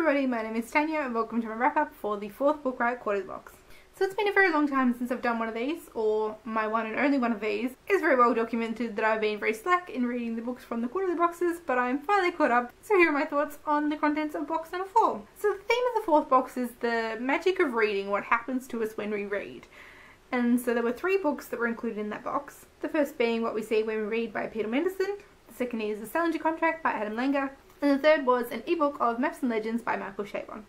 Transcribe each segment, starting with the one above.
everybody, my name is Tanya and welcome to my wrap up for the 4th Book Riot Quarterly Box. So it's been a very long time since I've done one of these, or my one and only one of these. It's very well documented that I've been very slack in reading the books from the quarterly boxes, but I'm finally caught up, so here are my thoughts on the contents of box number 4. So the theme of the 4th box is the magic of reading, what happens to us when we read. And so there were 3 books that were included in that box. The first being What We See When We Read by Peter Mendelsohn, the second is The Salinger Contract by Adam Langer, and the third was an ebook of Maps and Legends by Michael Chabon.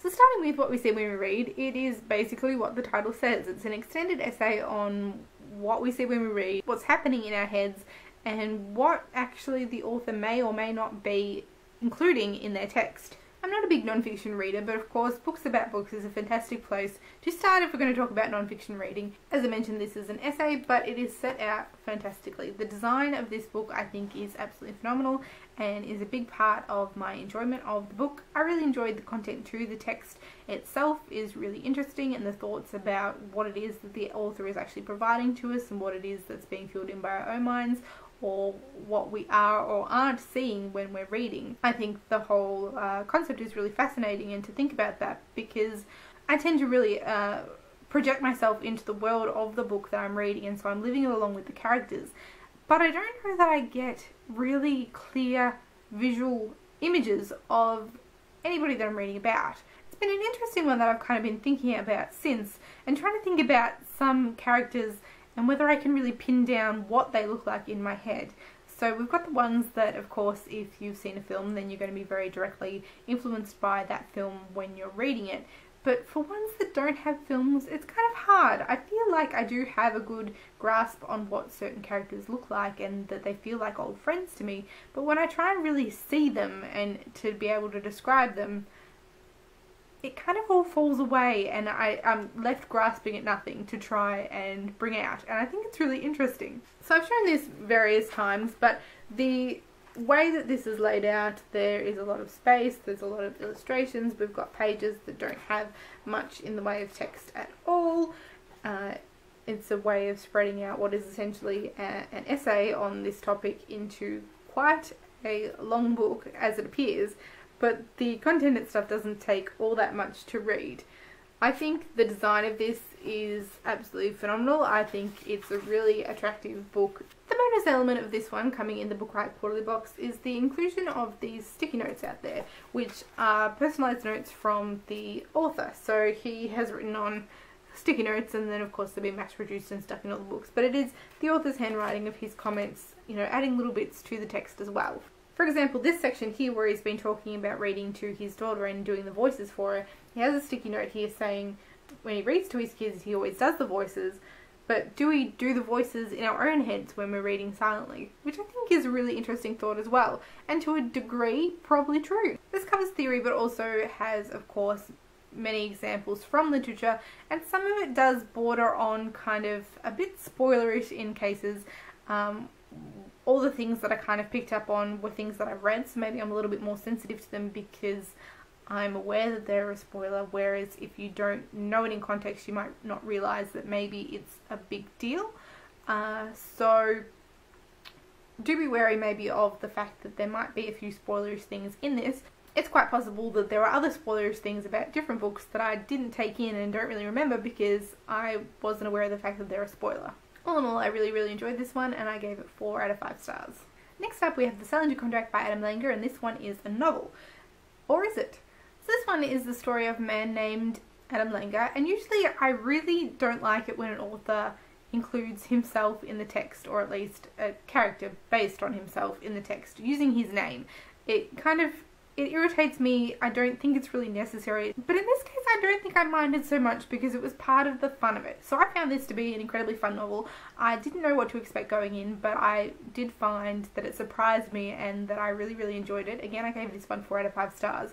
So starting with What We See When We Read, it is basically what the title says. It's an extended essay on what we see when we read, what's happening in our heads, and what actually the author may or may not be including in their text. I'm not a big non-fiction reader, but of course Books About Books is a fantastic place to start if we're going to talk about non-fiction reading. As I mentioned, this is an essay, but it is set out fantastically. The design of this book I think is absolutely phenomenal and is a big part of my enjoyment of the book. I really enjoyed the content too. The text itself is really interesting, and the thoughts about what it is that the author is actually providing to us and what it is that's being filled in by our own minds, or what we are or aren't seeing when we're reading. I think the whole concept is really fascinating, and to think about that, because I tend to really project myself into the world of the book that I'm reading, and so I'm living along with the characters. But I don't know that I get really clear visual images of anybody that I'm reading about. It's been an interesting one that I've kind of been thinking about since, and trying to think about some characters and whether I can really pin down what they look like in my head. So we've got the ones that, of course, if you've seen a film, then you're going to be very directly influenced by that film when you're reading it. But for ones that don't have films, it's kind of hard. I feel like I do have a good grasp on what certain characters look like and that they feel like old friends to me. But when I try and really see them and to be able to describe them, it kind of all falls away, and I'm left grasping at nothing to try and bring out, and I think it's really interesting. So I've shown this various times, but the way that this is laid out, there is a lot of space, there's a lot of illustrations, we've got pages that don't have much in the way of text at all. It's a way of spreading out what is essentially an essay on this topic into quite a long book as it appears. But the content itself doesn't take all that much to read. I think the design of this is absolutely phenomenal. I think it's a really attractive book. The bonus element of this one, coming in the Book Riot Quarterly Box, is the inclusion of these sticky notes out there, which are personalised notes from the author. So he has written on sticky notes, and then of course they've been mass produced and stuck in all the books. But it is the author's handwriting of his comments, you know, adding little bits to the text as well. For example, this section here where he's been talking about reading to his daughter and doing the voices for her, he has a sticky note here saying when he reads to his kids he always does the voices, but do we do the voices in our own heads when we're reading silently? Which I think is a really interesting thought as well, and to a degree probably true. This covers theory but also has, of course, many examples from literature, and some of it does border on kind of a bit spoilerish in cases. All the things that I kind of picked up on were things that I've read, so maybe I'm a little bit more sensitive to them because I'm aware that they're a spoiler, whereas if you don't know it in context you might not realise that maybe it's a big deal. So do be wary maybe of the fact that there might be a few spoilerish things in this. It's quite possible that there are other spoilerish things about different books that I didn't take in and don't really remember because I wasn't aware of the fact that they're a spoiler. All in all, I really enjoyed this one, and I gave it 4 out of 5 stars. Next up we have The Salinger Contract by Adam Langer, and this one is a novel. Or is it? So this one is the story of a man named Adam Langer, and usually I really don't like it when an author includes himself in the text, or at least a character based on himself in the text, using his name. It irritates me. I don't think it's really necessary, but in this case I don't think I minded so much because it was part of the fun of it. So I found this to be an incredibly fun novel. I didn't know what to expect going in, but I did find that it surprised me and that I really enjoyed it. Again, I gave this one 4 out of 5 stars,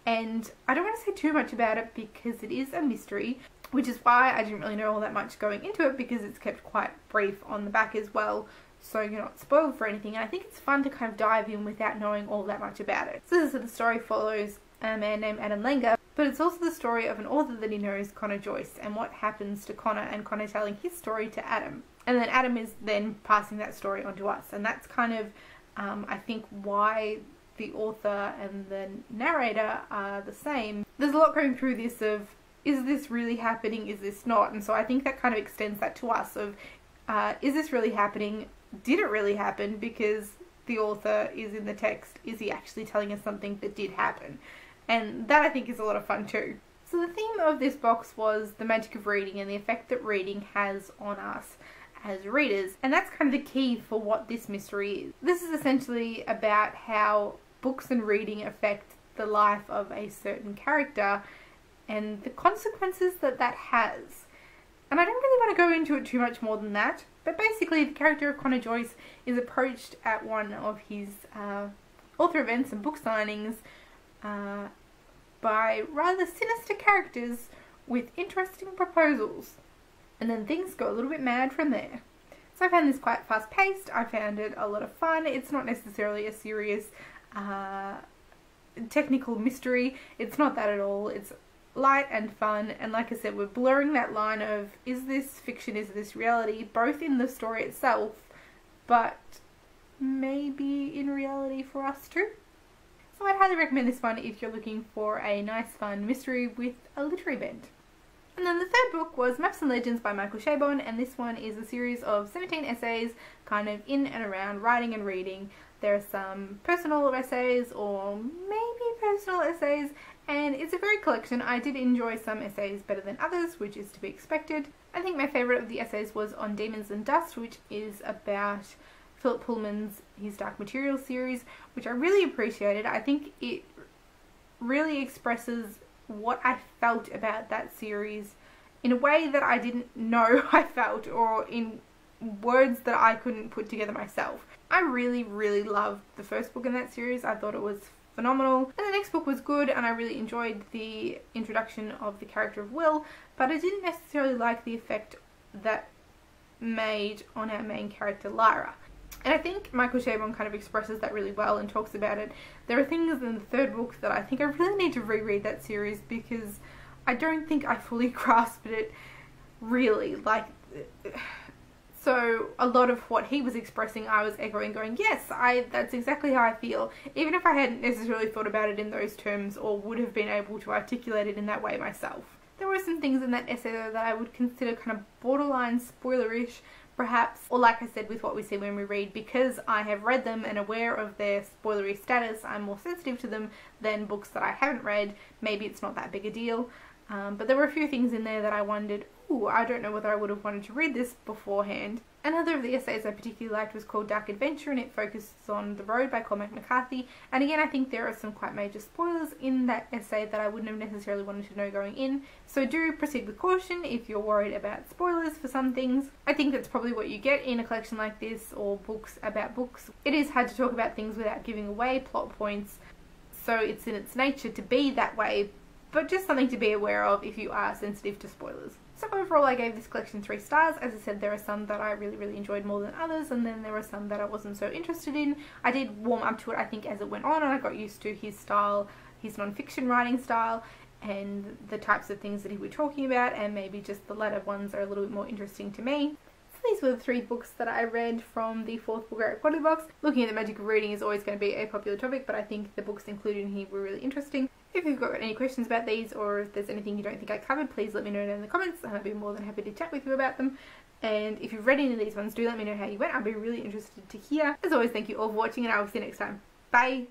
and I don't want to say too much about it because it is a mystery, which is why I didn't really know all that much going into it, because it's kept quite brief on the back as well, so you're not spoiled for anything, and I think it's fun to kind of dive in without knowing all that much about it. So the story follows a man named Adam Langer, but it's also the story of an author that he knows, Connor Joyce, and what happens to Connor, and Connor telling his story to Adam. And then Adam is then passing that story on to us, and that's kind of, I think, why the author and the narrator are the same, there's a lot going through this of, is this really happening, is this not? And so I think that kind of extends that to us of, is this really happening? Did it really happen? Because the author is in the text, is he actually telling us something that did happen? And that I think is a lot of fun too. So the theme of this box was the magic of reading and the effect that reading has on us as readers, and that's kind of the key for what this mystery is. This is essentially about how books and reading affect the life of a certain character and the consequences that that has. And I don't really want to go into it too much more than that, but basically the character of Connor Joyce is approached at one of his author events and book signings by rather sinister characters with interesting proposals. And then things go a little bit mad from there. So I found this quite fast paced, I found it a lot of fun. It's not necessarily a serious technical mystery, it's not that at all. It's light and fun, and like I said, we're blurring that line of, is this fiction, is this reality, both in the story itself, but maybe in reality for us too. So I'd highly recommend this one if you're looking for a nice fun mystery with a literary bent. And then the third book was Maps and Legends by Michael Chabon, and this one is a series of 17 essays kind of in and around writing and reading. There are some personal essays or maybe personal essays, and it's a great collection. I did enjoy some essays better than others, which is to be expected. I think my favourite of the essays was on Demons and Dust, which is about Philip Pullman's his Dark Materials series, which I really appreciated. I think it really expresses what I felt about that series in a way that I didn't know I felt, or in words that I couldn't put together myself. I really loved the first book in that series. I thought it was phenomenal, and the next book was good, and I really enjoyed the introduction of the character of Will, but I didn't necessarily like the effect that made on our main character Lyra. And I think Michael Chabon kind of expresses that really well and talks about it. There are things in the third book that I think I really need to reread that series, because I don't think I fully grasped it really. Like, so a lot of what he was expressing I was echoing, going, yes, that's exactly how I feel, even if I hadn't necessarily thought about it in those terms or would have been able to articulate it in that way myself. There were some things in that essay though that I would consider kind of borderline spoilerish, perhaps, or like I said with What We See When We Read, because I have read them and aware of their spoilery status, I'm more sensitive to them than books that I haven't read. Maybe it's not that big a deal, but there were a few things in there that I wondered, ooh, I don't know whether I would have wanted to read this beforehand. Another of the essays I particularly liked was called Dark Adventure, and it focuses on The Road by Cormac McCarthy. And again, I think there are some quite major spoilers in that essay that I wouldn't have necessarily wanted to know going in. So do proceed with caution if you're worried about spoilers for some things. I think that's probably what you get in a collection like this, or books about books. It is hard to talk about things without giving away plot points, so it's in its nature to be that way, but just something to be aware of if you are sensitive to spoilers. So overall I gave this collection 3 stars. As I said, there are some that I really enjoyed more than others, and then there were some that I wasn't so interested in. I did warm up to it, I think, as it went on, and I got used to his style, his non-fiction writing style, and the types of things that he was talking about, and maybe just the latter ones are a little bit more interesting to me. So these were the 3 books that I read from the 4th Book Riot Quarterly Box. Looking at the magic of reading is always going to be a popular topic, but I think the books included in here were really interesting. If you've got any questions about these, or if there's anything you don't think I covered, please let me know in the comments, and I'd be more than happy to chat with you about them. And if you've read any of these ones, do let me know how you went. I'd be really interested to hear. As always, thank you all for watching, and I will see you next time. Bye!